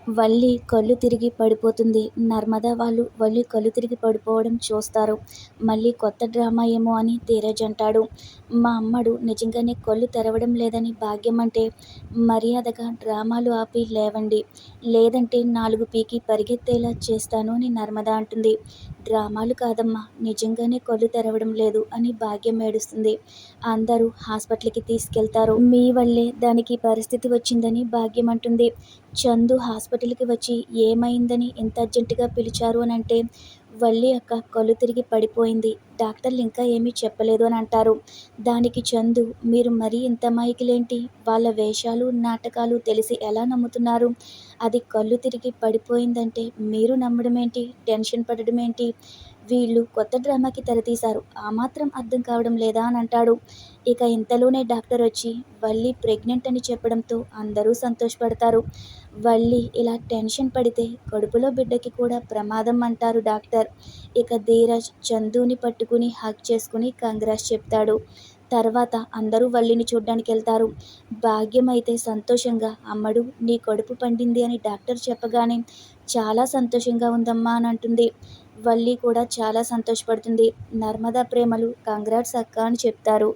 వల్లి కళ్ళు తిరిగి పడిపోతుంది. నర్మద వాళ్ళు వల్లి కళ్ళు తిరిగి పడిపోవడం చూస్తారు. మళ్ళీ కొత్త డ్రామా ఏమో అని ధీరజ్ అంటాడు. మా అమ్మడు నిజంగానే కళ్ళు తెరవడం లేదని భాగ్యం అంటే మర్యాదగా డ్రామాలు ఆపి లేవండి. లేదంటే 4 పీకి పరిగెత్తేలా చేస్తాను అని నర్మద అంటుంది. డ్రామాలు కాదమ్మా, నిజంగానే కళ్ళు తెరవడం లేదు అని భాగ్యం ఏడుస్తుంది. అందరూ హాస్పిటల్కి తీసుకెళ్తారు. మీ వల్లే దానికి పరిస్థితి వచ్చిందని భాగ్యం అంటుంది. చందు హాస్పిటల్కి వచ్చి ఏమైందని ఇంత అర్జెంటుగా పిలిచారు అని అంటే వల్లి అక్క కళ్ళు తిరిగి పడిపోయింది, డాక్టర్లు ఇంకా ఏమీ చెప్పలేదు అని అంటారు. దానికి చందు, మీరు మరీ ఇంత అమాయకులేంటి, వాళ్ళ వేషాలు నాటకాలు తెలిసి ఎలా నమ్ముతున్నారు? అది కళ్ళు తిరిగి పడిపోయిందంటే మీరు నమ్మడం ఏంటి, టెన్షన్ పడడం ఏంటి? వీళ్ళు కొత్త డ్రామాకి తెరతీశారు, ఆ మాత్రం అర్థం కావడం లేదా అని అంటాడు. ఇక ఇంతలోనే డాక్టర్ వచ్చి వల్లి ప్రెగ్నెంట్ అని చెప్పడంతో అందరూ సంతోషపడతారు. వల్లి ఇలా టెన్షన్ పడితే కడుపులో బిడ్డకి కూడా ప్రమాదం అంటారు డాక్టర్. ఇక ధీరజ్ చందుని పట్టుకుని హగ్ చేసుకుని కంగ్రాట్స్ చెప్తాడు. తర్వాత అందరూ వల్లిని చూడ్డానికి వెళ్తారు. భాగ్యం అయితే సంతోషంగా, అమ్మడు నీ కడుపు పండింది అని డాక్టర్ చెప్పగానే చాలా సంతోషంగా ఉందమ్మా అని అంటుంది. వల్లి కూడా చాలా సంతోషపడుతుంది. నర్మదా ప్రేమలు కంగ్రాట్స్ అక్క అని చెప్తారు.